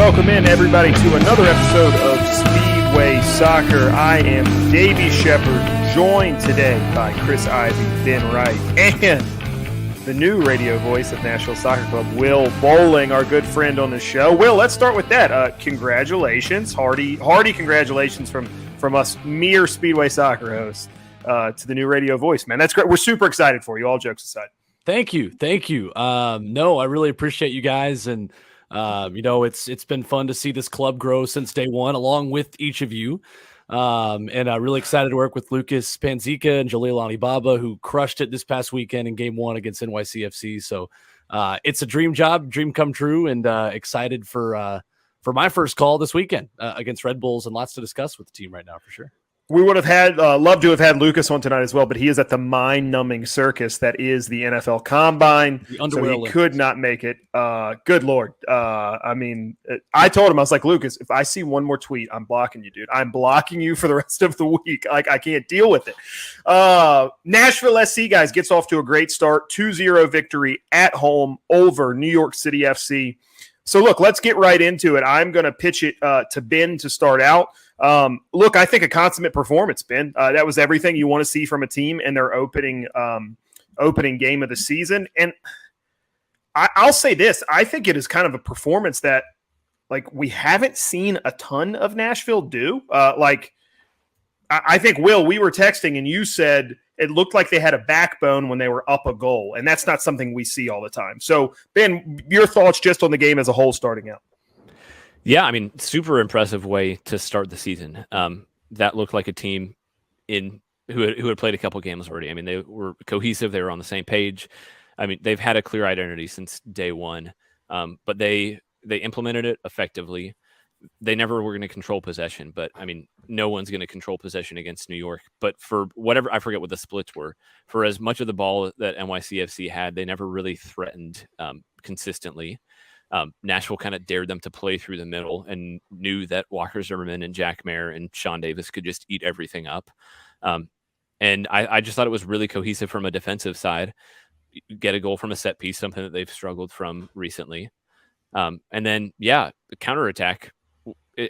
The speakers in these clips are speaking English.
welcome in everybody to another episode of Speedway Soccer. I am Davey Shepard, joined today by Chris Ivy, Ben Wright, and the new radio voice of Nashville Soccer Club, Will Bowling, our good friend on the show. Will, let's start with that. Congratulations, hearty congratulations from us mere Speedway Soccer hosts to the new radio voice, man. That's great. We're super excited for you, all jokes aside. Thank you. No, I really appreciate you guys, and it's been fun to see this club grow since day one, along with each of you. And I'm really excited to work with Lucas Panzica and Jaleel Alibaba, who crushed it this past weekend in Game 1 against NYCFC. So it's a dream job, dream come true, and excited for my first call this weekend against Red Bulls, and lots to discuss with the team right now for sure. We would have had loved to have had Lucas on tonight as well, but he is at the mind-numbing circus that is the NFL Combine, so he could not make it. Good Lord. I told him, I was like, Lucas, if I see one more tweet, I'm blocking you, dude. I'm blocking you for the rest of the week. Like, I can't deal with it. Nashville SC, guys, gets off to a great start. 2-0 victory at home over New York City FC. So, look, let's get right into it. I'm going to pitch it to Ben to start out. Look, I think a consummate performance, Ben. That was everything you want to see from a team in their opening game of the season. And I'll say this. I think it is kind of a performance that, like, we haven't seen a ton of Nashville do. I think, Will, we were texting and you said it looked like they had a backbone when they were up a goal, and that's not something we see all the time. So, Ben, your thoughts just on the game as a whole starting out. Yeah, I mean, super impressive way to start the season. That looked like a team who had played a couple games already. I mean, they were cohesive. They were on the same page. I mean, they've had a clear identity since day one, but they implemented it effectively. They never were going to control possession, but I mean, no one's going to control possession against New York. But for whatever, I forget what the splits were. For as much of the ball that NYCFC had, they never really threatened consistently. Nashville kind of dared them to play through the middle and knew that Walker Zimmerman and Jack Mayer and Sean Davis could just eat everything up. And I just thought it was really cohesive from a defensive side. Get a goal from a set piece, something that they've struggled from recently. And then, the counterattack.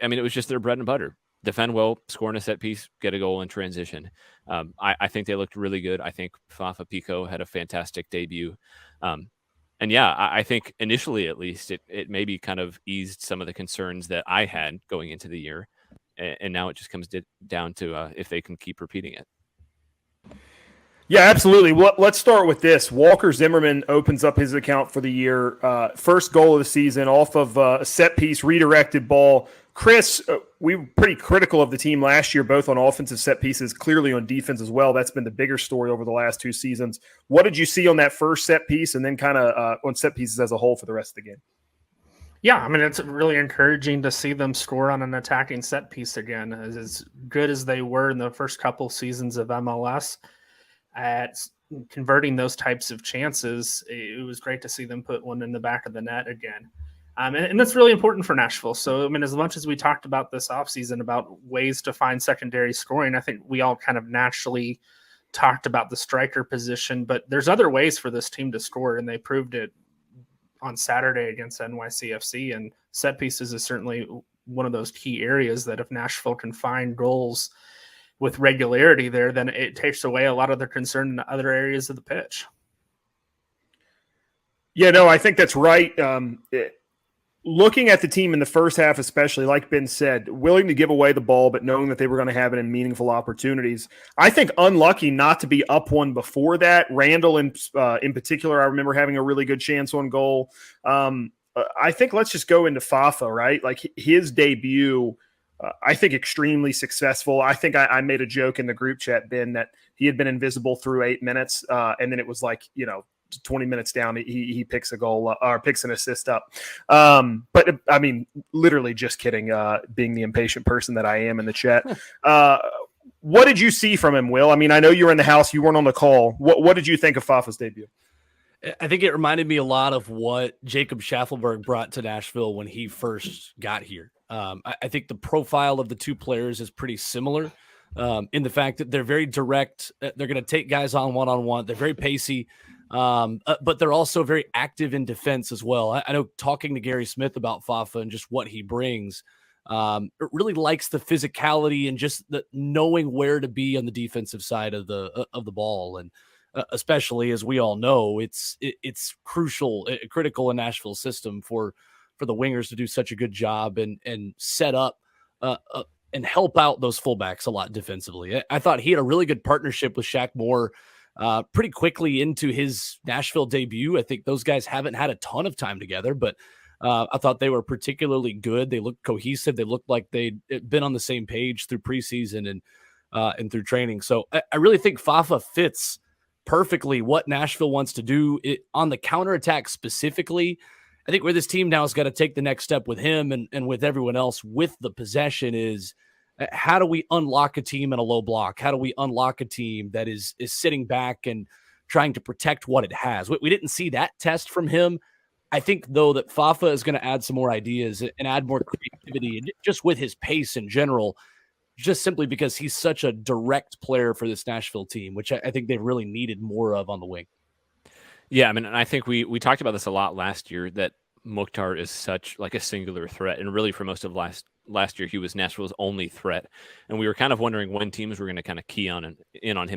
I mean, it was just their bread and butter. Defend well, score in a set piece, get a goal in transition. I think they looked really good. I think Fafa Pico had a fantastic debut. I think initially, at least, it maybe kind of eased some of the concerns that I had going into the year. And now it just comes down to if they can keep repeating it. Yeah, absolutely. Well, let's start with this. Walker Zimmerman opens up his account for the year. First goal of the season off of a set-piece, redirected ball. Chris, we were pretty critical of the team last year, both on offensive set pieces, clearly on defense as well. That's been the bigger story over the last two seasons. What did you see on that first set piece and then kind of on set pieces as a whole for the rest of the game? Yeah, I mean, it's really encouraging to see them score on an attacking set piece again. As good as they were in the first couple seasons of MLS at converting those types of chances, it was great to see them put one in the back of the net again. And that's really important for Nashville. So, I mean, as much as we talked about this offseason about ways to find secondary scoring, I think we all kind of naturally talked about the striker position, but there's other ways for this team to score, and they proved it on Saturday against NYCFC, and set pieces is certainly one of those key areas that if Nashville can find goals with regularity there, then it takes away a lot of their concern in other areas of the pitch. Yeah, no, I think that's right. Looking at the team in the first half, especially, like Ben said, willing to give away the ball, but knowing that they were going to have it in meaningful opportunities. I think unlucky not to be up one before that. Randall, in particular, I remember having a really good chance on goal. I think let's just go into Fafa, right? Like his debut, I think extremely successful. I think I made a joke in the group chat, Ben, that he had been invisible through 8 minutes, and then it was like, 20 minutes down, he picks a goal or picks an assist up. But I mean, literally just kidding, being the impatient person that I am in the chat. What did you see from him, Will? I mean, I know you were in the house, you weren't on the call. What did you think of Fafa's debut? I think it reminded me a lot of what Jacob Schaffelberg brought to Nashville when he first got here. I think the profile of the two players is pretty similar in the fact that they're very direct. They're going to take guys on one-on-one. They're very pacey. But they're also very active in defense as well. I know talking to Gary Smith about Fafa and just what he brings, it really likes the physicality and just the knowing where to be on the defensive side of the ball. And especially, as we all know, it's critical in Nashville's system for the wingers to do such a good job and set up and help out those fullbacks a lot defensively. I thought he had a really good partnership with Shaq Moore pretty quickly into his Nashville debut. I think those guys haven't had a ton of time together, but I thought they were particularly good. They looked cohesive. They looked like they'd been on the same page through preseason and through training. So I really think Fafa fits perfectly what Nashville wants to do on the counterattack specifically. I think where this team now has got to take the next step with him and with everyone else with the possession is, how do we unlock a team in a low block? How do we unlock a team that is sitting back and trying to protect what it has? We didn't see that test from him. I think, though, that Fafa is going to add some more ideas and add more creativity just with his pace in general, just simply because he's such a direct player for this Nashville team, which I think they've really needed more of on the wing. Yeah, I mean, and I think we talked about this a lot last year, that Mukhtar is such like a singular threat, and really for most of last year he was Nashville's only threat, and we were kind of wondering when teams were going to kind of key on him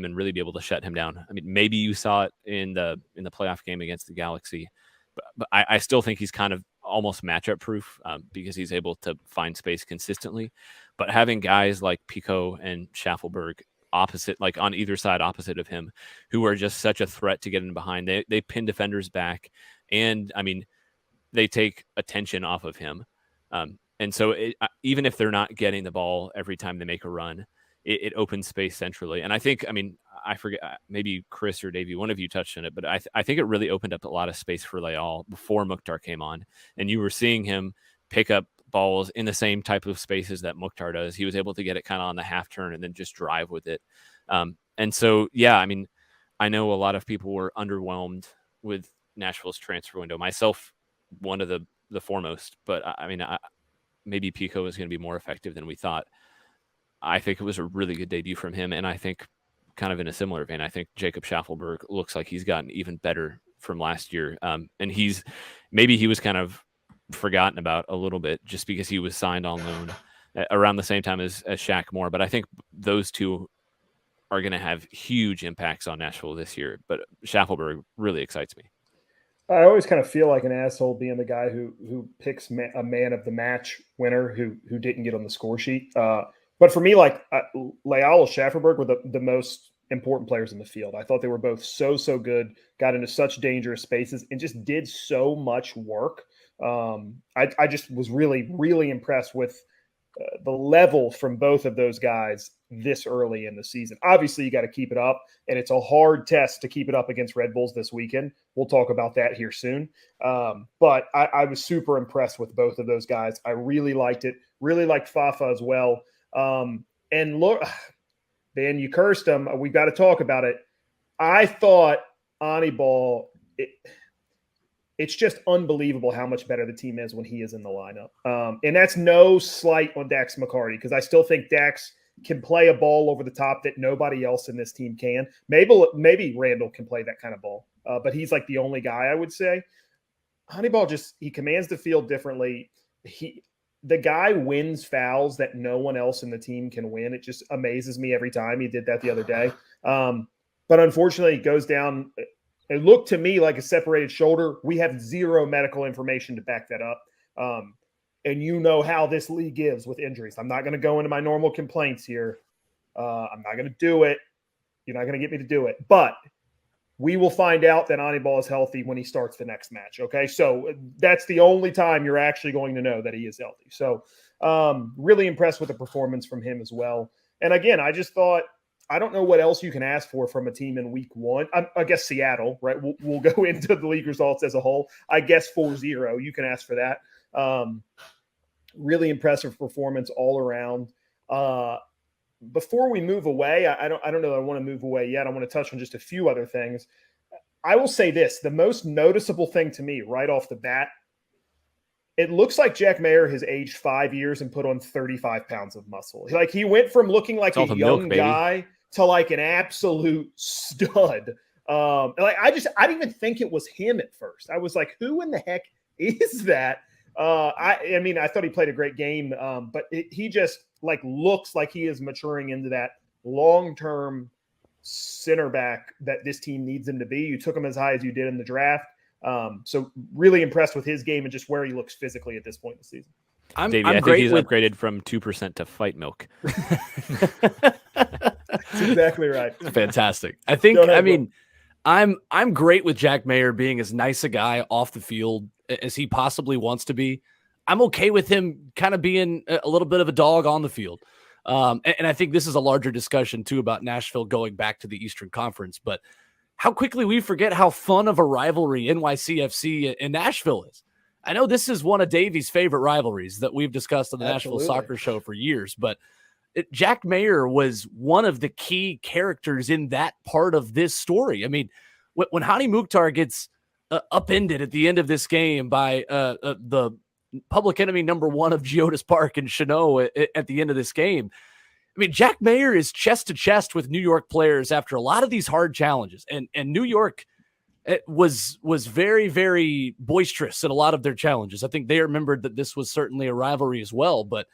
and really be able to shut him down. I mean, maybe you saw it in the playoff game against the Galaxy, but I still think he's kind of almost matchup proof because he's able to find space consistently. But having guys like Pico and Schaffelberg opposite, like on either side opposite of him, who are just such a threat to get in behind, they pin defenders back, and I mean, they take attention off of him. And so even if they're not getting the ball every time they make a run, it opens space centrally. And I think, I mean, I forget, maybe Chris or Davey, one of you touched on it, but I think it really opened up a lot of space for Leal before Mukhtar came on. And you were seeing him pick up balls in the same type of spaces that Mukhtar does. He was able to get it kind of on the half turn and then just drive with it. And so, yeah, I mean, I know a lot of people were underwhelmed with Nashville's transfer window, myself one of the foremost, but I mean, maybe Pico is going to be more effective than we thought. I think it was a really good debut from him, and I think kind of in a similar vein, I think Jacob Schaffelberg looks like he's gotten even better from last year. And maybe he was kind of forgotten about a little bit just because he was signed on loan around the same time as Shaq Moore, but I think those two are going to have huge impacts on Nashville this year. But Schaffelberg really excites me. I always kind of feel like an asshole being the guy who picks a man of the match winner who didn't get on the score sheet. But for me, like Leal and Schaffelberg were the most important players in the field. I thought they were both so good, got into such dangerous spaces, and just did so much work. I just was really, really impressed with the level from both of those guys this early in the season. Obviously, you got to keep it up, and it's a hard test to keep it up against Red Bulls this weekend. We'll talk about that here soon. But I was super impressed with both of those guys. I really liked it. Really liked Fafa as well. And look, Ben, you cursed him. We've got to talk about it. I thought Anibal, it's just unbelievable how much better the team is when he is in the lineup. And that's no slight on Dax McCarty, because I still think Dax can play a ball over the top that nobody else in this team can. Maybe Randall can play that kind of ball, but he's like the only guy, I would say. Hannibal he commands the field differently. The guy wins fouls that no one else in the team can win. It just amazes me every time. He did that the other day. But unfortunately, it goes down. It looked to me like a separated shoulder. We have zero medical information to back that up. And you know how this league is with injuries. I'm not going to go into my normal complaints here. I'm not going to do it. You're not going to get me to do it. But we will find out that Anibal is healthy when he starts the next match, okay? So that's the only time you're actually going to know that he is healthy. So really impressed with the performance from him as well. And again, I just thought, I don't know what else you can ask for from a team in week one. I guess Seattle, right? We'll go into the league results as a whole. I guess 4-0. You can ask for that. Really impressive performance all around. Before we move away, I don't know that I want to move away yet. I want to touch on just a few other things. I will say this, the most noticeable thing to me right off the bat, it looks like Jack Mayer has aged 5 years and put on 35 pounds of muscle. Like, he went from looking like a young guy to like an absolute stud. Like I didn't even think it was him at first. I was like, who in the heck is that? I mean, I thought he played a great game, but he just like looks like he is maturing into that long-term center back that this team needs him to be. You took him as high as you did in the draft. So really impressed with his game and just where he looks physically at this point in the season. I think he's upgraded from 2% to fight milk. That's exactly right. Fantastic. I think, I mean, I'm great with Jack Mayer being as nice a guy off the field as he possibly wants to be. I'm okay with him kind of being a little bit of a dog on the field. And I think this is a larger discussion too about Nashville going back to the Eastern Conference, but how quickly we forget how fun of a rivalry NYCFC and Nashville is. I know this is one of Davey's favorite rivalries that we've discussed on the Nashville Soccer Show for years, but Jack Mayer was one of the key characters in that part of this story. I mean, when Hani Mukhtar gets upended at the end of this game by the public enemy number one of Geodis Park and Chanot at the end of this game, I mean, Jack Mayer is chest to chest with New York players after a lot of these hard challenges, and New York was very, very boisterous in a lot of their challenges. I think they remembered that this was certainly a rivalry as well, but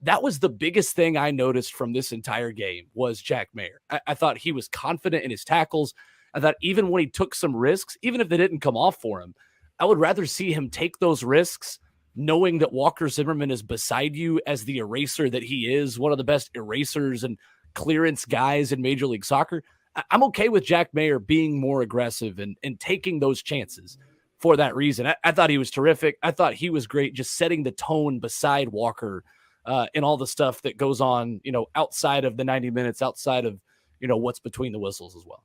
that was the biggest thing I noticed from this entire game was Jack Mayer. I thought he was confident in his tackles. I thought even when he took some risks, even if they didn't come off for him, I would rather see him take those risks knowing that Walker Zimmerman is beside you as the eraser that he is, one of the best erasers and clearance guys in Major League Soccer. I'm okay with Jack Mayer being more aggressive and taking those chances for that reason. I thought he was terrific. I thought he was great just setting the tone beside Walker and all the stuff that goes on, outside of the 90 minutes, outside of, what's between the whistles as well.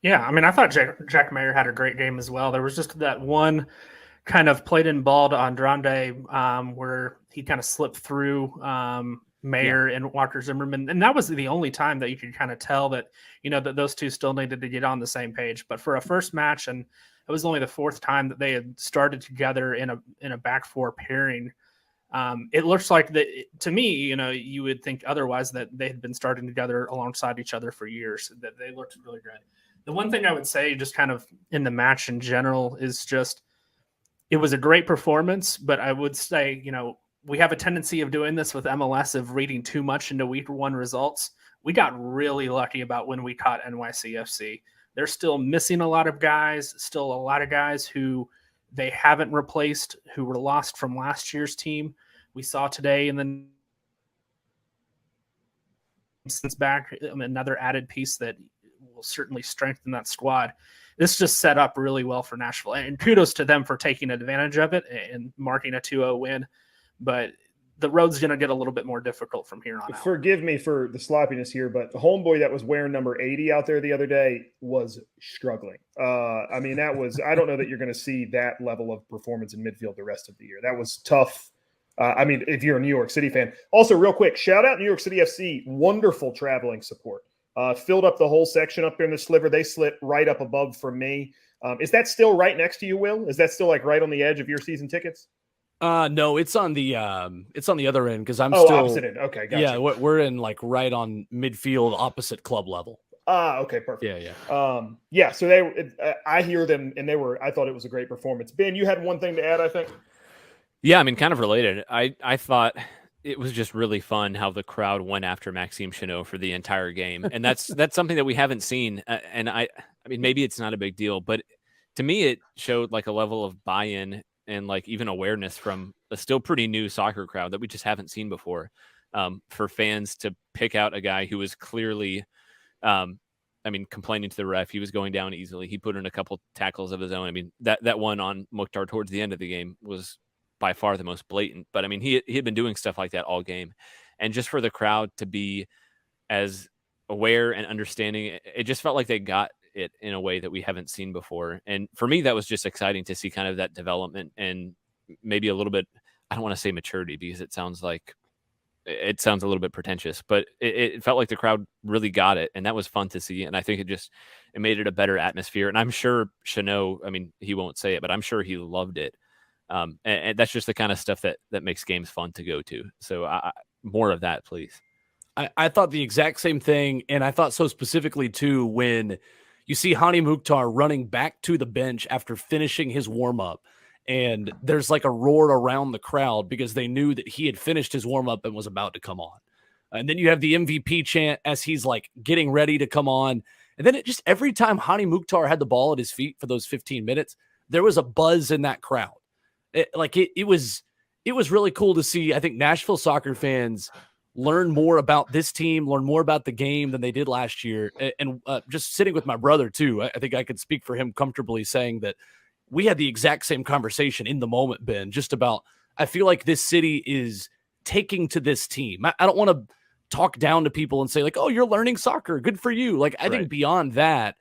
Yeah, I mean, I thought Jack Mayer had a great game as well. There was just that one kind of played in ball to Andrade where he kind of slipped through Mayer and Walker Zimmerman. And that was the only time that you could kind of tell that, that those two still needed to get on the same page. But for a first match, and it was only the fourth time that they had started together in a back four pairing, it looks like that to me, you would think otherwise that they had been starting together alongside each other for years, that they looked really good. The one thing I would say just kind of in the match in general is just, it was a great performance, but I would say, we have a tendency of doing this with MLS of reading too much into week one results. We got really lucky about when we caught NYCFC. They're still missing a lot of guys, still a lot of guys who they haven't replaced, who were lost from last year's team. We saw today and then since back another added piece that will certainly strengthen that squad. This just set up really well for Nashville, and kudos to them for taking advantage of it and marking a 2-0 win. But the road's going to get a little bit more difficult from here on out. Forgive me for the sloppiness here, but the homeboy that was wearing number 80 out there the other day was struggling. I mean, I don't know that you're going to see that level of performance in midfield the rest of the year. That was tough. I mean, if you're a New York City fan. Also, real quick, shout out New York City FC. Wonderful traveling support. Filled up the whole section up there in the sliver. They slit right up above from me. Is that still right next to you, Will? Is that still like right on the edge of your season tickets? No, it's on the other end because I'm still opposite end. Okay, gotcha. Yeah, we're in like right on midfield, opposite club level. Okay, perfect. Yeah. So I hear them, and I thought it was a great performance. Ben, you had one thing to add, I think. Yeah, I mean, kind of related. I thought it was just really fun how the crowd went after Maxime Chanot for the entire game. And that's something that we haven't seen. And I mean, maybe it's not a big deal, but to me, it showed like a level of buy-in and like even awareness from a still pretty new soccer crowd that we just haven't seen before, for fans to pick out a guy who was clearly, complaining to the ref. He was going down easily. He put in a couple tackles of his own. I mean, that one on Mukhtar towards the end of the game was by far the most blatant, but I mean, he had been doing stuff like that all game. And just for the crowd to be as aware and understanding, it just felt like they got it in a way that we haven't seen before. And for me, that was just exciting to see kind of that development and maybe a little bit, I don't want to say maturity because it sounds a little bit pretentious, but it felt like the crowd really got it. And that was fun to see. And I think it made it a better atmosphere. And I'm sure Chanot, I mean, he won't say it, but I'm sure he loved it. And that's just the kind of stuff that makes games fun to go to. So more of that, please. I thought the exact same thing. And I thought so specifically too, when you see Hani Mukhtar running back to the bench after finishing his warm-up, and there's like a roar around the crowd because they knew that he had finished his warm-up and was about to come on. And then you have the MVP chant as he's like getting ready to come on. And then it just every time Hani Mukhtar had the ball at his feet for those 15 minutes, there was a buzz in that crowd. It was really cool to see. I think Nashville soccer fans learn more about this team, learn more about the game than they did last year. And just sitting with my brother too, I think I could speak for him comfortably saying that we had the exact same conversation in the moment, Ben, just about, I feel like this city is taking to this team. I don't want to talk down to people and say like, oh, you're learning soccer. Good for you. Like, I think beyond that,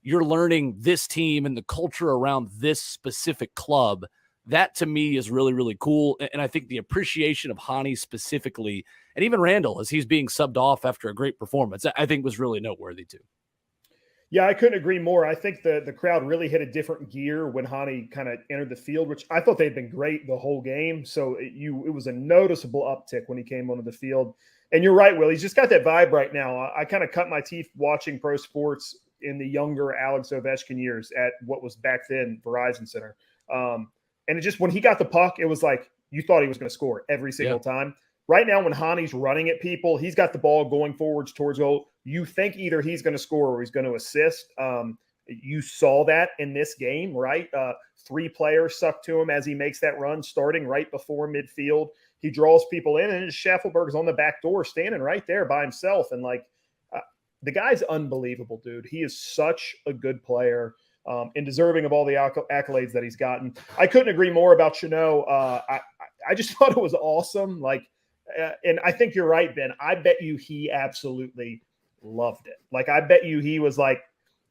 you're learning this team and the culture around this specific club. That to me is really, really cool. And I think the appreciation of Hani specifically, and even Randall, as he's being subbed off after a great performance, I think was really noteworthy too. Yeah, I couldn't agree more. I think the crowd really hit a different gear when Hani kind of entered the field, which I thought they'd been great the whole game. So it was a noticeable uptick when he came onto the field. And you're right, Will. He's just got that vibe right now. I kind of cut my teeth watching pro sports in the younger Alex Ovechkin years at what was back then Verizon Center. And it just, when he got the puck, it was like you thought he was going to score every single time. Right now, when Hani's running at people, he's got the ball going forwards towards goal. You think either he's going to score or he's going to assist. You saw that in this game, right? 3 players suck to him as he makes that run, starting right before midfield. He draws people in, and Schaffelberg's on the back door, standing right there by himself. And the guy's unbelievable, dude. He is such a good player. And deserving of all the accolades that he's gotten. I couldn't agree more about Chanot. I just thought it was awesome. And I think you're right, Ben. I bet you he absolutely loved it. I bet you he was like,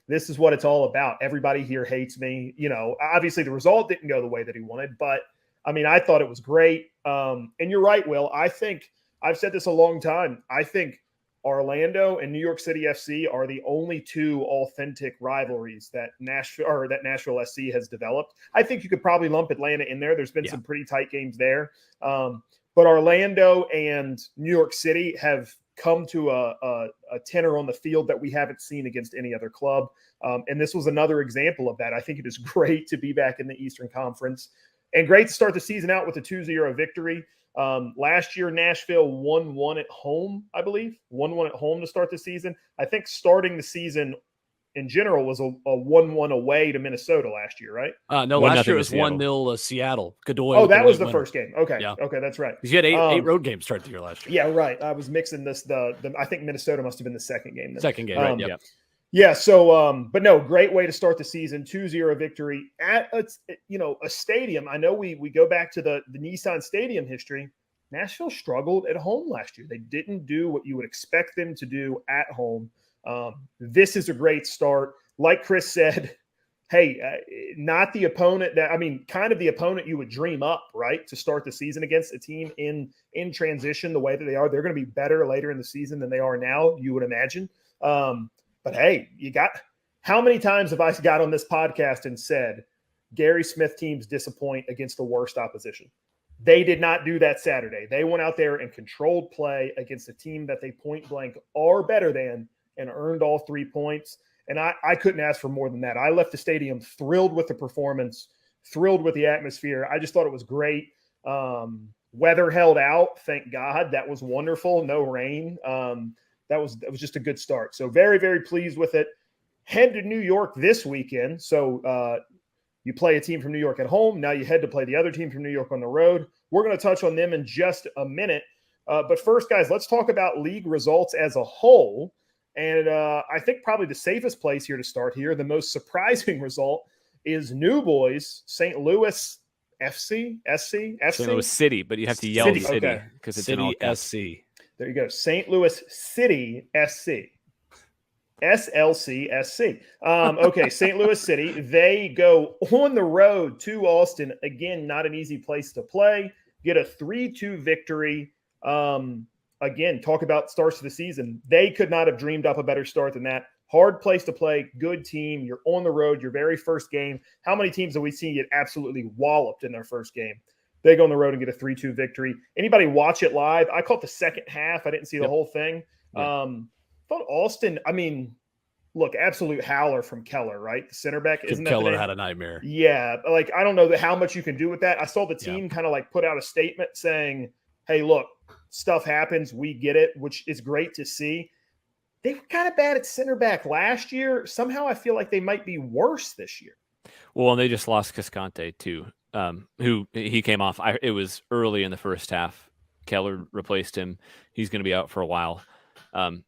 this is what it's all about. Everybody here hates me. Obviously the result didn't go the way that he wanted, but I mean, I thought it was great. And you're right, Will. I think I've said this a long time. I think Orlando and New York City FC are the only 2 authentic rivalries that Nashville SC has developed. I think you could probably lump Atlanta in there. There's been some pretty tight games there. But Orlando and New York City have come to a tenor on the field that we haven't seen against any other club. And this was another example of that. I think it is great to be back in the Eastern Conference and great to start the season out with a 2-0 victory. Last year, Nashville 1-1 at home, I believe. 1-1 at home to start the season. I think starting the season in general was a 1-1 away to Minnesota last year, right? No, last year it was 1-0 Seattle. Godoy. Oh, that was the first game. Okay. Yeah. Okay, that's right. You had 8 road games start the year last year. Yeah, right. I was mixing this. I think Minnesota must have been the second game. Then. Second game, right? Yeah. Yeah, so but no, great way to start the season. 2-0 victory at a stadium. I know we go back to the Nissan Stadium history. Nashville struggled at home last year. They didn't do what you would expect them to do at home. This is a great start. Like Chris said, hey, not the opponent kind of the opponent you would dream up, right, to start the season against a team in transition the way that they are. They're going to be better later in the season than they are now, you would imagine. But hey, how many times have I got on this podcast and said Gary Smith teams disappoint against the worst opposition? They did not do that Saturday. They went out there and controlled play against a team that they point blank are better than and earned all 3 points. And I couldn't ask for more than that. I left the stadium thrilled with the performance, thrilled with the atmosphere. I just thought it was great. Weather held out. Thank God. That was wonderful. No rain. That was just a good start. So very, very pleased with it. Head to New York this weekend. So you play a team from New York at home. Now you head to play the other team from New York on the road. We're going to touch on them in just a minute. But first, guys, let's talk about league results as a whole. And I think probably the safest place here to start here, the most surprising result is New Boys, St. Louis FC. St. Louis City, but you have to yell City because it's City an SC. There you go. St. Louis City SC. SLC SC. Okay, St. Louis City. They go on the road to Austin. Again, not an easy place to play. Get a 3-2 victory. Again, talk about starts to the season. They could not have dreamed up a better start than that. Hard place to play. Good team. You're on the road. Your very first game. How many teams have we seen get absolutely walloped in their first game? They go on the road and get a 3-2 victory. Anybody watch it live? I caught the second half. I didn't see the whole thing. Thought Austin, look, absolute howler from Keller, right? The center back. Isn't that Keller had a nightmare. Yeah. Like, I don't know how much you can do with that. I saw the team kind of like put out a statement saying, hey, look, stuff happens. We get it, which is great to see. They were kind of bad at center back last year. Somehow I feel like they might be worse this year. Well, and they just lost Cascante too, who he came off. It was early in the first half. Keller replaced him. He's going to be out for a while. Austin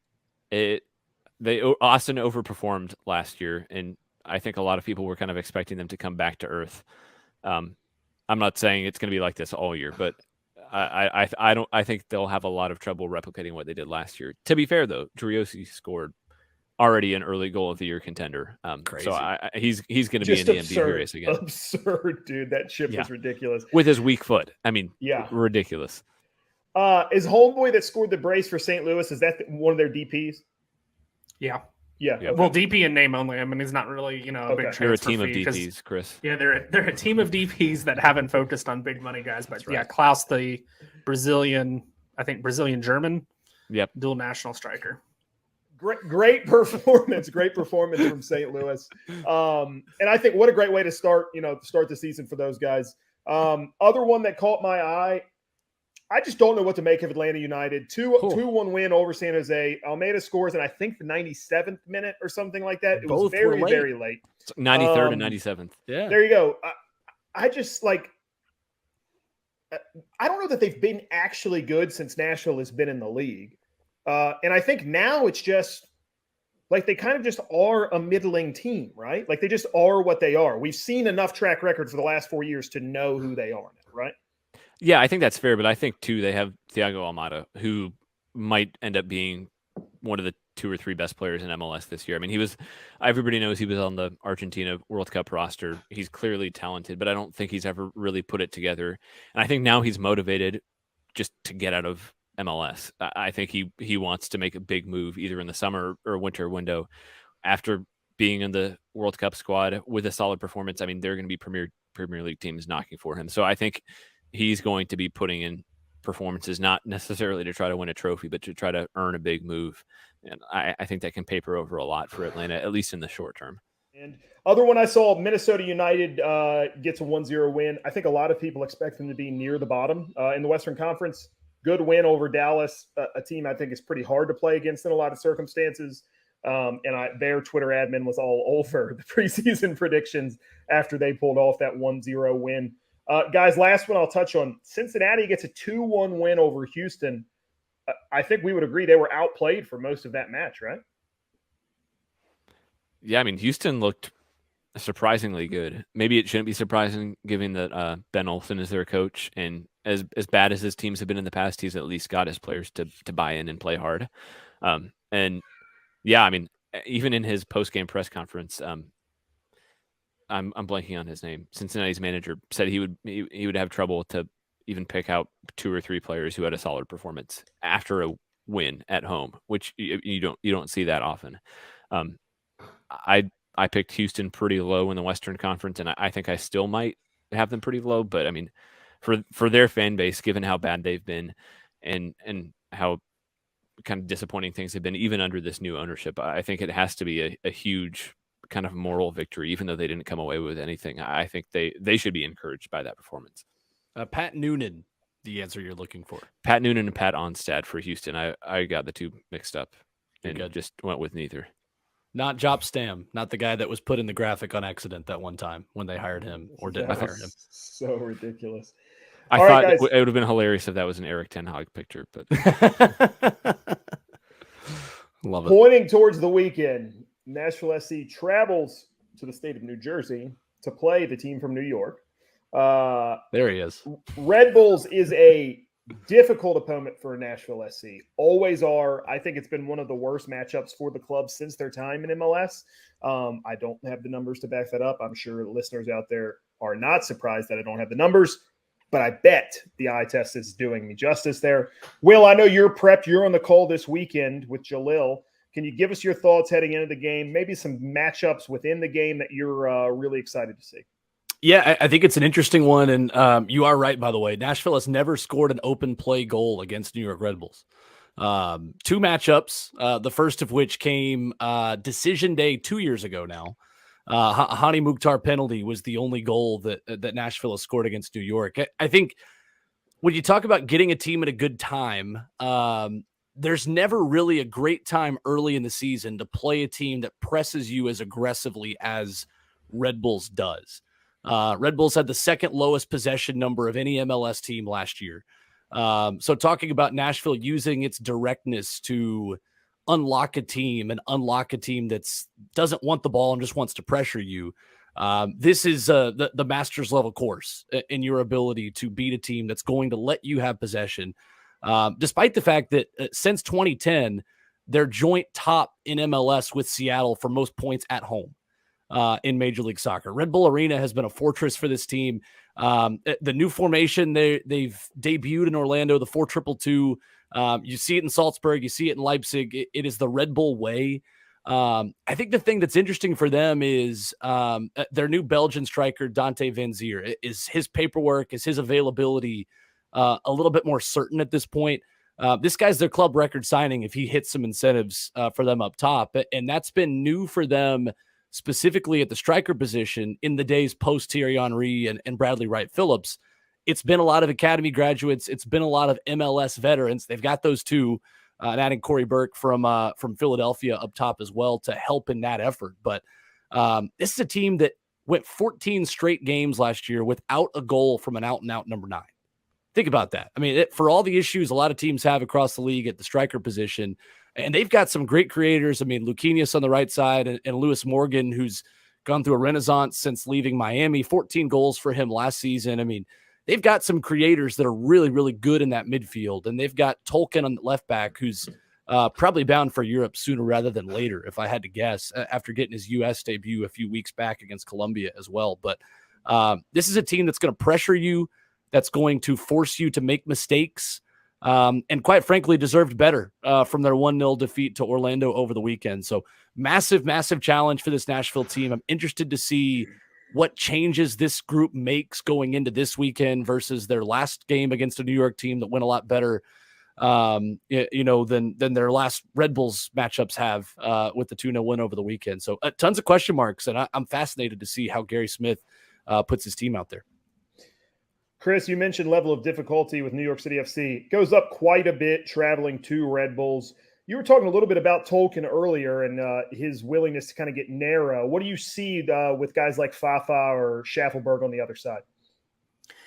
overperformed last year, and I think a lot of people were kind of expecting them to come back to earth. I'm not saying it's going to be like this all year, but I think they'll have a lot of trouble replicating what they did last year. To be fair, though, Driosi scored already an early goal of the year contender. Crazy. So he's going to be in the MVP race again. Absurd, dude. That chip was ridiculous. With his weak foot. I mean, ridiculous. Is homeboy that scored the brace for St. Louis, is that one of their DPs? Yeah. Yeah. Okay. Well, DP in name only. I mean, he's not really, a big transfer. They're a team of DPs, Chris. Yeah, they're a team of DPs that haven't focused on big money guys. But right. Klaus, the Brazilian German, dual national striker. Great performance. Great performance from St. Louis. And I think what a great way to start the season for those guys. Other one that caught my eye, I just don't know what to make of Atlanta United. 2-1 win over San Jose. Almeida scores in, I think, the 97th minute or something like that. It was very, very late. 93rd and 97th. Yeah. There you go. I just I don't know that they've been actually good since Nashville has been in the league. And I think now it's just like they kind of just are a middling team, right? Like they just are what they are. We've seen enough track record for the last 4 years to know who they are now, right? Yeah, I think that's fair, but I think too they have Thiago Almada, who might end up being one of the 2 or 3 best players in MLS this year. I mean, everybody knows he was on the Argentina World Cup roster. He's clearly talented, but I don't think he's ever really put it together. And I think now he's motivated just to get out of MLS. I think he wants to make a big move either in the summer or winter window after being in the World Cup squad with a solid performance. I mean, there are going to be Premier League teams knocking for him. So I think he's going to be putting in performances, not necessarily to try to win a trophy, but to try to earn a big move. And I think that can paper over a lot for Atlanta, at least in the short term. And other one I saw, Minnesota United gets a 1-0 win. I think a lot of people expect them to be near the bottom in the Western Conference. Good win over Dallas, a team I think is pretty hard to play against in a lot of circumstances. And their Twitter admin was all over the preseason predictions after they pulled off that 1-0 win. Guys, last one I'll touch on. Cincinnati gets a 2-1 win over Houston. I think we would agree they were outplayed for most of that match, right? Yeah, I mean, Houston looked surprisingly good. Maybe it shouldn't be surprising given that Ben Olsen is their coach, and as bad as his teams have been in the past, he's at least got his players to buy in and play hard. And yeah, I mean, even in his post-game press conference, I'm blanking on his name. Cincinnati's manager said he would have trouble to even pick out 2 or 3 players who had a solid performance after a win at home, which you don't see that often. I picked Houston pretty low in the Western Conference, and I think I still might have them pretty low. But I mean, for their fan base, given how bad they've been and how kind of disappointing things have been, even under this new ownership, I think it has to be a huge kind of moral victory, even though they didn't come away with anything. I think they should be encouraged by that performance. Pat Noonan, the answer you're looking for. Pat Noonan and Pat Onstad for Houston. I got the two mixed up and just went with neither. Not Job Stam, not the guy that was put in the graphic on accident that one time when they hired him or didn't hire him. So ridiculous. I thought it would have been hilarious if that was an Eric Ten Hag picture, but love it. Pointing towards the weekend, Nashville SC travels to the state of New Jersey to play the team from New York. There he is. Red Bulls is a difficult opponent for Nashville SC. Always are. I think it's been one of the worst matchups for the club since their time in MLS. I don't have the numbers to back that up. I'm sure listeners out there are not surprised that I don't have the numbers, but I bet the eye test is doing me justice there. Will, I know you're prepped. You're on the call this weekend with Jalil. Can you give us your thoughts heading into the game? Maybe some matchups within the game that you're really excited to see. Yeah, I think it's an interesting one. And you are right, by the way. Nashville has never scored an open play goal against New York Red Bulls. Two matchups, the first of which came decision day 2 years ago now. Hani Mukhtar penalty was the only goal that Nashville has scored against New York. I think when you talk about getting a team at a good time, there's never really a great time early in the season to play a team that presses you as aggressively as Red Bulls does. Red Bulls had the second lowest possession number of any MLS team last year. So talking about Nashville using its directness to unlock a team that doesn't want the ball and just wants to pressure you. This is the master's level course in your ability to beat a team that's going to let you have possession. Despite the fact that since 2010, they're joint top in MLS with Seattle for most points at home in Major League Soccer. Red Bull Arena has been a fortress for this team. The new formation they've debuted in Orlando, the 4-2-2. You see it in Salzburg, you see it in Leipzig. It is the Red Bull way. I think the thing that's interesting for them is their new Belgian striker, Dante Van Zier. Is his paperwork, is his availability a little bit more certain at this point? This guy's their club record signing if he hits some incentives for them up top. And that's been new for them, specifically at the striker position in the days post Thierry Henry and Bradley Wright Phillips. It's been a lot of academy graduates. It's been a lot of MLS veterans. They've got those two, and adding Corey Burke from Philadelphia up top as well to help in that effort. But this is a team that went 14 straight games last year without a goal from an out-and-out number 9. Think about that. I mean, for all the issues a lot of teams have across the league at the striker position, and they've got some great creators. I mean, Luquinhas on the right side and Lewis Morgan, who's gone through a renaissance since leaving Miami, 14 goals for him last season. I mean, they've got some creators that are really, really good in that midfield, and they've got Tolkien on the left back, who's probably bound for Europe sooner rather than later, if I had to guess, after getting his U.S. debut a few weeks back against Colombia as well. But this is a team that's going to pressure you, that's going to force you to make mistakes, and quite frankly, deserved better from their 1-0 defeat to Orlando over the weekend. So massive, massive challenge for this Nashville team. I'm interested to see what changes this group makes going into this weekend versus their last game against a New York team that went a lot better, than their last Red Bulls matchups have with the 2-0 win over the weekend. So tons of question marks, and I'm fascinated to see how Gary Smith puts his team out there. Chris, you mentioned level of difficulty with New York City FC. It goes up quite a bit traveling to Red Bulls. You were talking a little bit about Tolkien earlier and his willingness to kind of get narrow. What do you see with guys like Fafa or Schaffelberg on the other side?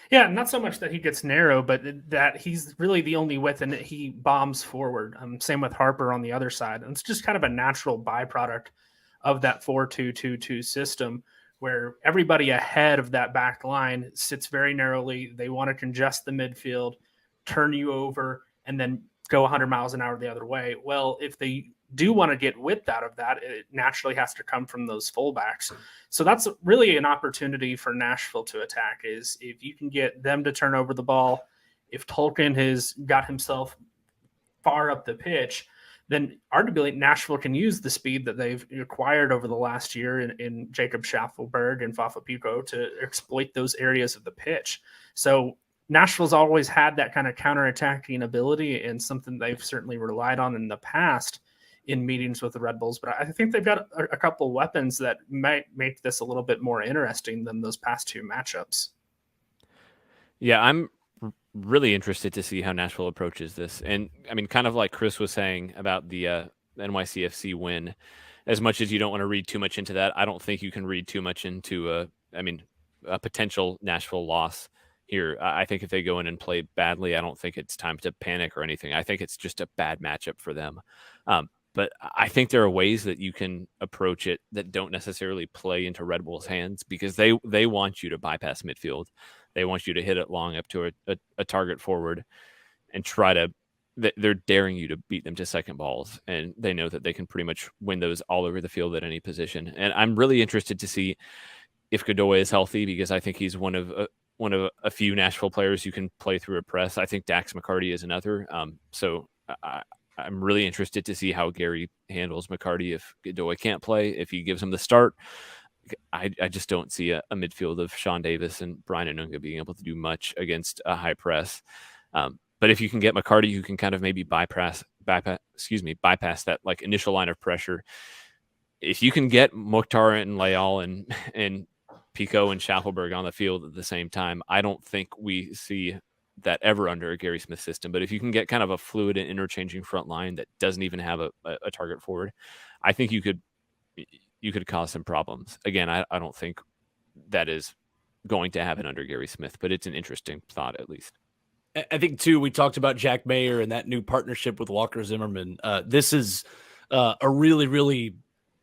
Yeah, not so much that he gets narrow, but that he's really the only width and he bombs forward. Same with Harper on the other side. And it's just kind of a natural byproduct of that 4-2-2-2 system, where everybody ahead of that back line sits very narrowly. They want to congest the midfield, turn you over, and then go 100 miles an hour the other way. Well, if they do want to get width out of that, it naturally has to come from those fullbacks. So that's really an opportunity for Nashville to attack, is if you can get them to turn over the ball. If Tolkien has got himself far up the pitch, then arguably Nashville can use the speed that they've acquired over the last year in Jacob Schaffelberg and Fafa Pico to exploit those areas of the pitch. So Nashville's always had that kind of counterattacking ability, and something they've certainly relied on in the past in meetings with the Red Bulls. But I think they've got a couple weapons that might make this a little bit more interesting than those past two matchups. Yeah, I'm really interested to see how Nashville approaches this. And I mean, kind of like Chris was saying about the NYCFC win, as much as you don't want to read too much into that, I don't think you can read too much into a potential Nashville loss here. I think if they go in and play badly, I don't think it's time to panic or anything. I think it's just a bad matchup for them. But I think there are ways that you can approach it that don't necessarily play into Red Bull's hands, because they want you to bypass midfield. They want you to hit it long up to a target forward and try to – they're daring you to beat them to second balls, and they know that they can pretty much win those all over the field at any position. And I'm really interested to see if Godoy is healthy, because I think he's one of a few Nashville players who can play through a press. I think Dax McCarty is another. So I'm really interested to see how Gary handles McCarty if Godoy can't play, if he gives him the start. I just don't see a midfield of Sean Davis and Brian Anunga being able to do much against a high press. But if you can get McCarty, who can kind of maybe bypass bypass that like initial line of pressure. If you can get Mukhtar and Leal and Pico and Schaffelberg on the field at the same time, I don't think we see that ever under a Gary Smith system. But if you can get kind of a fluid and interchanging front line that doesn't even have a target forward, I think you could cause some problems. Again, I don't think that is going to happen under Gary Smith, but it's an interesting thought at least. I think too, we talked about Jack Mayer and that new partnership with Walker Zimmerman. This is a really, really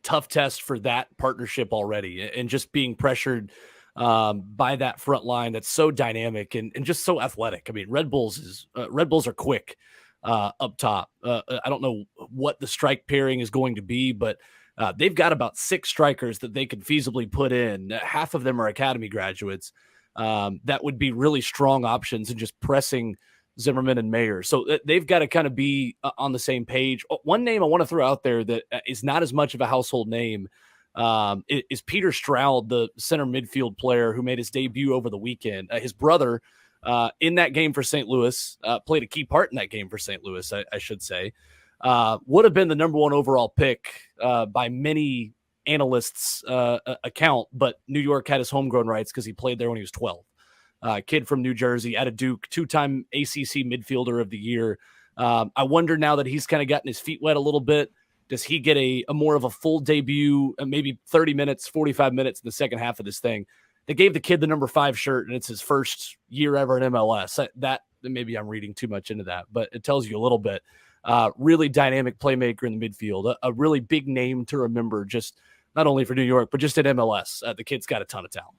tough test for that partnership already, and just being pressured by that front line that's so dynamic and just so athletic. I mean, Red Bulls are quick up top. I don't know what the strike pairing is going to be, but they've got about 6 strikers that they could feasibly put in. Half of them are academy graduates. That would be really strong options and just pressing Zimmerman and Mayer. So they've got to kind of be on the same page. One name I want to throw out there that is not as much of a household name is Peter Stroud, the center midfield player who made his debut over the weekend. His brother in that game for St. Louis played a key part in that game for St. Louis, I should say. Would have been the number 1 overall pick by many analysts' account, but New York had his homegrown rights because he played there when he was 12. Kid from New Jersey, out of Duke, 2-time ACC midfielder of the year. I wonder now that he's kind of gotten his feet wet a little bit, does he get a more of a full debut, maybe 30 minutes, 45 minutes in the second half of this thing? They gave the kid the number 5 shirt, and it's his first year ever in MLS. That maybe I'm reading too much into that, but it tells you a little bit. Really dynamic playmaker in the midfield, a really big name to remember, just not only for New York, but just at MLS. The kid's got a ton of talent.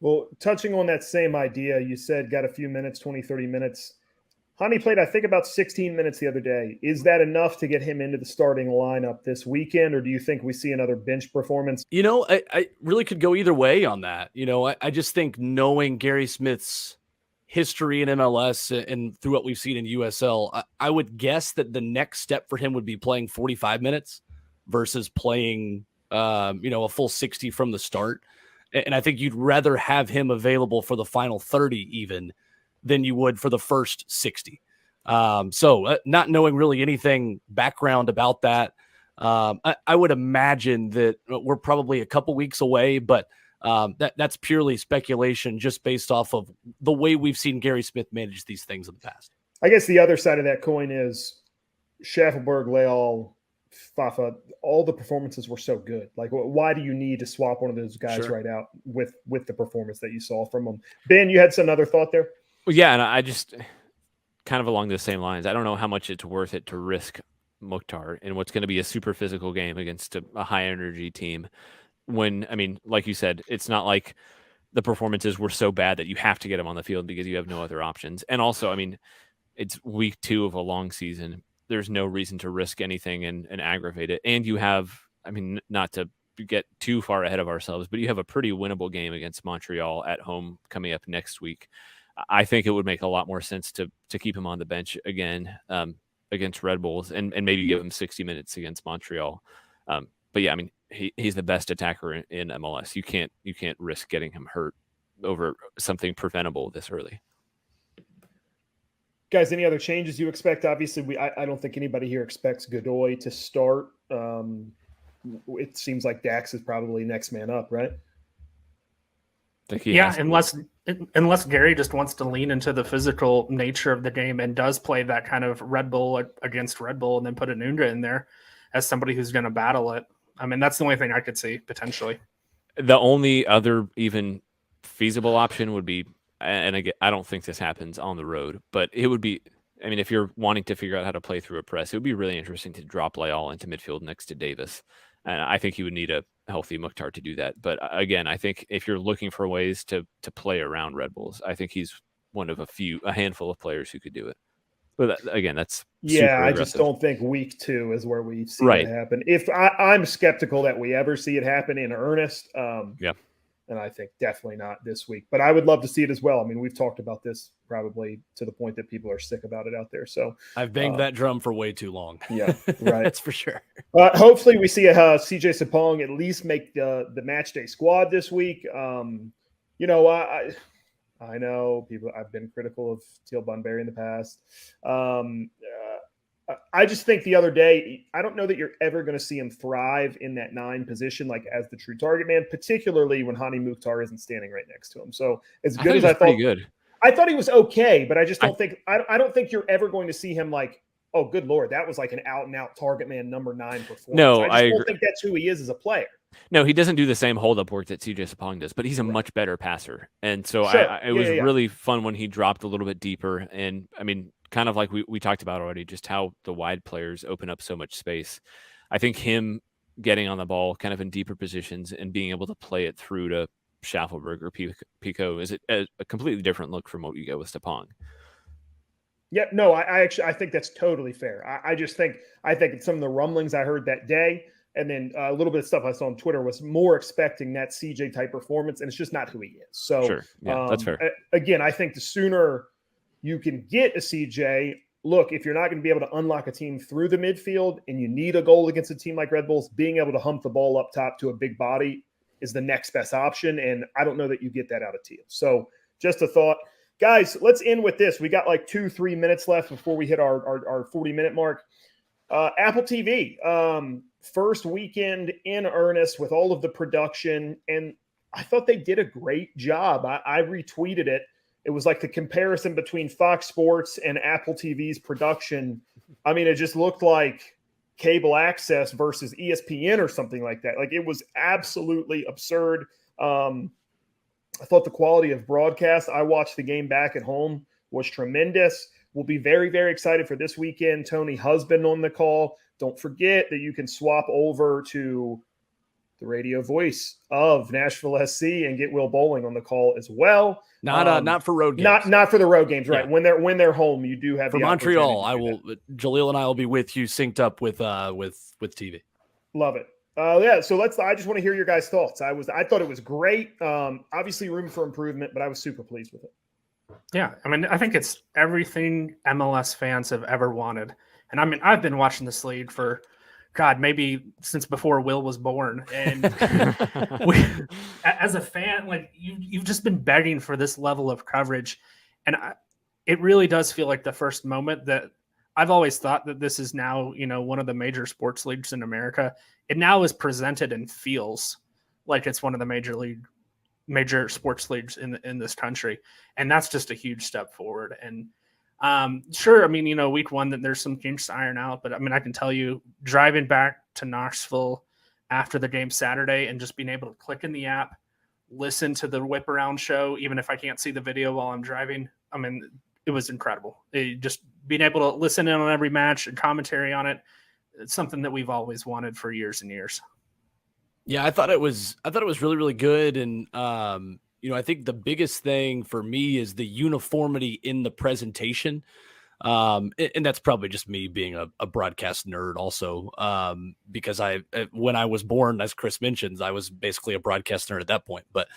Well, touching on that same idea, you said got a few minutes, 20, 30 minutes. Hani played, I think, about 16 minutes the other day. Is that enough to get him into the starting lineup this weekend, or do you think we see another bench performance? You know, I really could go either way on that. You know, I just think knowing Gary Smith's history in MLS and through what we've seen in USL, I would guess that the next step for him would be playing 45 minutes versus playing, a full 60 from the start. And I think you'd rather have him available for the final 30 even than you would for the first 60. So not knowing really anything background about that, I would imagine that we're probably a couple weeks away, but that's purely speculation just based off of the way we've seen Gary Smith manage these things in the past. I guess the other side of that coin is Schaffelberg, Leal, Fafa, all the performances were so good. Like, why do you need to swap one of those guys right out with the performance that you saw from them? Ben, you had some other thought there? Well, yeah, and I just kind of along the same lines. I don't know how much it's worth it to risk Mukhtar in what's going to be a super physical game against a high-energy team when, I mean, like you said, it's not like the performances were so bad that you have to get him on the field because you have no other options. And also, I mean, it's week 2 of a long season. There's no reason to risk anything and aggravate it. And you have, I mean, not to get too far ahead of ourselves, but you have a pretty winnable game against Montreal at home coming up next week. I think it would make a lot more sense to keep him on the bench again against Red Bulls and maybe give him 60 minutes against Montreal. But yeah, I mean, he's the best attacker in MLS. You can't risk getting him hurt over something preventable this early. Guys, any other changes you expect? Obviously, I don't think anybody here expects Godoy to start. It seems like Dax is probably next man up, right? Yeah, unless Gary just wants to lean into the physical nature of the game and does play that kind of Red Bull against Red Bull and then put Anundra in there as somebody who's going to battle it. I mean, that's the only thing I could see potentially. The only other even feasible option would be, and again, I don't think this happens on the road, but it would be, I mean, if you're wanting to figure out how to play through a press, it would be really interesting to drop Leal into midfield next to Davis. And I think you would need a healthy Mukhtar to do that. But again, I think if you're looking for ways to play around Red Bulls, I think he's one of a handful of players who could do it. But again, that's I just don't think week 2 is where we see it happen. If I'm skeptical that we ever see it happen in earnest. And I think definitely not this week. But I would love to see it as well. I mean, we've talked about this probably to the point that people are sick about it out there. So I've banged that drum for way too long. Yeah, right. That's for sure. Hopefully we see CJ Sapong at least make the match day squad this week. I know people. I've been critical of Teal Bunbury in the past. I just think the other day, I don't know that you're ever going to see him thrive in that 9 position, like as the true target man, particularly when Hani Mukhtar isn't standing right next to him. So as good as I thought, good. I thought he was okay, but I just don't think I don't think you're ever going to see him like, oh, good Lord, that was like an out and out target man number 9 performance. No, I just don't think that's who he is as a player. No, he doesn't do the same hold up work that CJ Sapong does, but he's a much better passer. And so it was really fun when he dropped a little bit deeper. And I mean, kind of like we talked about already, just how the wide players open up so much space. I think him getting on the ball kind of in deeper positions and being able to play it through to Schaffelberg or Pico is a completely different look from what you get with Sapong. Yeah, no, I think that's totally fair. I think some of the rumblings I heard that day, and then a little bit of stuff I saw on Twitter was more expecting that CJ type performance, and it's just not who he is. So, sure. Yeah, that's fair. Again, I think the sooner you can get a CJ, look, if you're not going to be able to unlock a team through the midfield and you need a goal against a team like Red Bulls, being able to hump the ball up top to a big body is the next best option, and I don't know that you get that out of Teal. So just a thought. Guys, let's end with this. We got like 2-3 minutes left before we hit our 40-minute mark. Apple TV, first weekend in earnest with all of the production, and I thought they did a great job. I retweeted it. It was like the comparison between Fox Sports and Apple TV's production. I mean, it just looked like cable access versus ESPN or something like that. Like, it was absolutely absurd. I thought the quality of broadcast, I watched the game back at home, was tremendous. We'll be very, very excited for this weekend. Tony Husband on the call. Don't forget that you can swap over to the radio voice of Nashville SC and get Will Bowling on the call as well. Not for road games. Not for the road games, right? Yeah. when they're home, you do have for Montreal. Jaleel and I will be with you, synced up with TV. Love it. Yeah, so I just want to hear your guys' thoughts. I thought it was great. Obviously room for improvement, but I was super pleased with it. Yeah, I mean, I think it's everything MLS fans have ever wanted. And I mean, I've been watching this league for, God, maybe since before Will was born. And as a fan, like you've just been begging for this level of coverage. And it really does feel like the first moment that I've always thought that this is now, one of the major sports leagues in America. It now is presented and feels like it's one of the major sports leagues in this country. And that's just a huge step forward. And sure, I mean, week one that there's some kinks to iron out, but I mean, I can tell you driving back to Nashville after the game Saturday and just being able to click in the app, listen to the whip around show, even if I can't see the video while I'm driving. I mean, it was incredible. Just being able to listen in on every match and commentary on it. It's something that we've always wanted for years and years. Yeah, I thought it was really, really good. And, I think the biggest thing for me is the uniformity in the presentation. And that's probably just me being a broadcast nerd also, because when I was born, as Chris mentions, I was basically a broadcast nerd at that point. But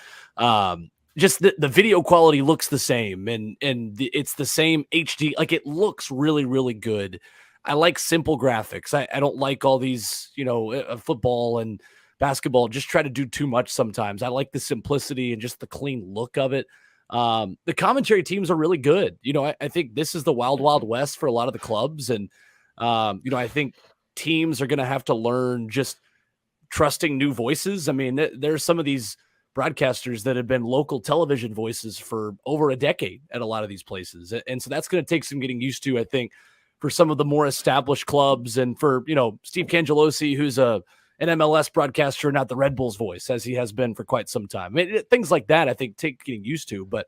just the video quality looks the same, and it's the same HD. Like, it looks really, really good. I like simple graphics. I don't like all these, football and basketball just try to do too much sometimes. I like the simplicity and just the clean look of it. The commentary teams are really good. I think this is the wild, wild west for a lot of the clubs. And, I think teams are going to have to learn just trusting new voices. I mean, there's some of these broadcasters that have been local television voices for over a decade at a lot of these places. And so that's going to take some getting used to, I think, for some of the more established clubs, and for, Steve Cangelosi, who's an MLS broadcaster, not the Red Bulls voice, as he has been for quite some time. Things like that, I think, take getting used to, but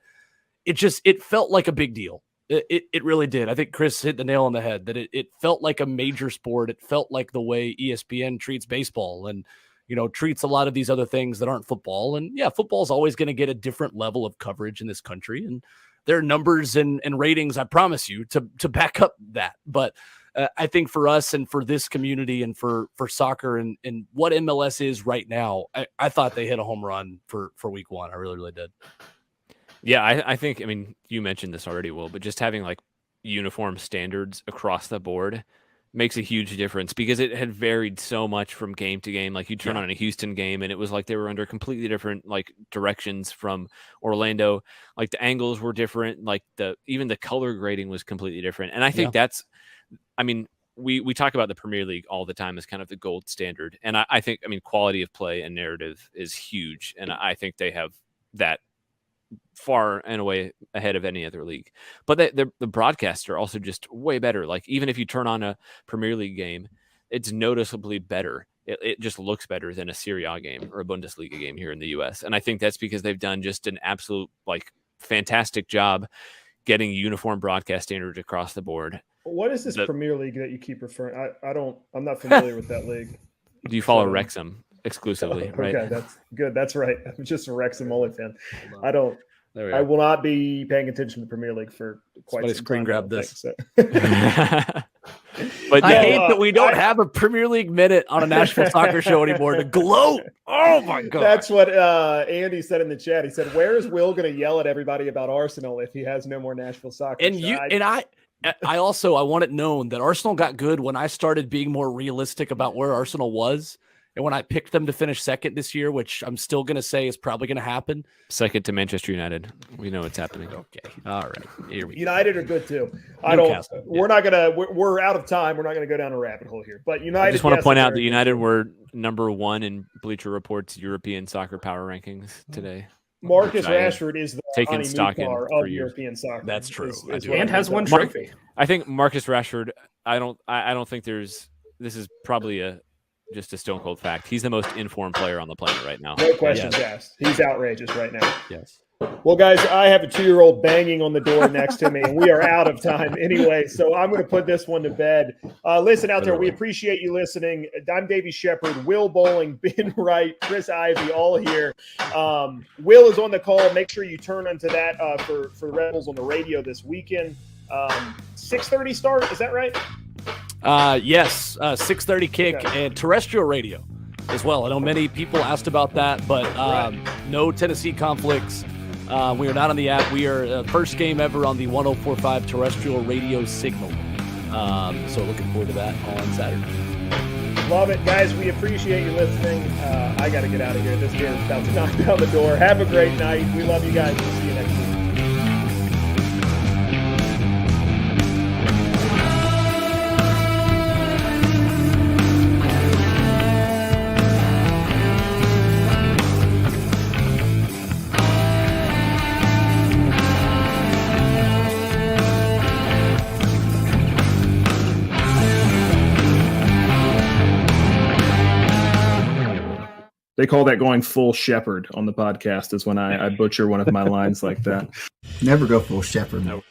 it felt like a big deal. It really did. I think Chris hit the nail on the head that it felt like a major sport. It felt like the way ESPN treats baseball and, treats a lot of these other things that aren't football. And yeah, football is always going to get a different level of coverage in this country. And there are numbers and ratings, I promise you, to back up that. But I think for us and for this community and for soccer and what MLS is right now, I thought they hit a home run for week one. I really, really did. Yeah, I think, I mean, you mentioned this already, Will, but just having like uniform standards across the board makes a huge difference, because it had varied so much from game to game. Like, you turn on a Houston game and it was like they were under completely different like directions from Orlando. Like, the angles were different. Like, even the color grading was completely different. And I think we talk about the Premier League all the time as kind of the gold standard. And I think, I mean, quality of play and narrative is huge. And I think they have that far and away ahead of any other league. But the broadcasts are also just way better. Like, even if you turn on a Premier League game, it's noticeably better. It just looks better than a Serie A game or a Bundesliga game here in the US. And I think that's because they've done just an absolute, like, fantastic job getting uniform broadcast standards across the board. What is this Premier League that you keep referring? I'm not familiar with that league. Do you follow Wrexham exclusively? Okay, right? That's good. That's right. I'm just a Wrexham only fan. I will not be paying attention to the Premier League for quite some time. Screen grab this. But I hate that we don't have a Premier League minute on a Nashville soccer show anymore to gloat. Oh my God. That's what Andy said in the chat. He said, where is Will going to yell at everybody about Arsenal if he has no more Nashville soccer? I want it known that Arsenal got good when I started being more realistic about where Arsenal was. And when I picked them to finish second this year, which I'm still going to say is probably going to happen. Second to Manchester United. We know what's happening. Okay. All right. Here we United are good too. Newcastle, we're out of time. We're not going to go down a rabbit hole here. But United. I just want to point out that United were number 1 in Bleacher Report's European soccer power rankings today. Marcus Rashford is the taking stock in of European soccer. That's true. And has one trophy. I think Marcus Rashford, I don't think this is probably just a stone cold fact. He's the most informed player on the planet right now. No questions asked. He's outrageous right now. Yes. Well, guys, I have a 2-year-old banging on the door next to me, and we are out of time anyway. So I'm going to put this one to bed. Listen out there. We appreciate you listening. I'm Davey Shepard, Will Bowling, Ben Wright, Chris Ivey, all here. Will is on the call. Make sure you turn onto that for Rebels on the radio this weekend. 6:30 start. Is that right? Yes, 6:30 kick and terrestrial radio as well. I know many people asked about that, but no Tennessee conflicts. We are not on the app. We are first game ever on the 104.5 terrestrial radio signal. So looking forward to that on Saturday. Love it, guys. We appreciate you listening. I got to get out of here. This game is about to knock down the door. Have a great night. We love you guys. We'll see you next week. They call that going full shepherd on the podcast, is when I butcher one of my lines like that. Never go full shepherd. No.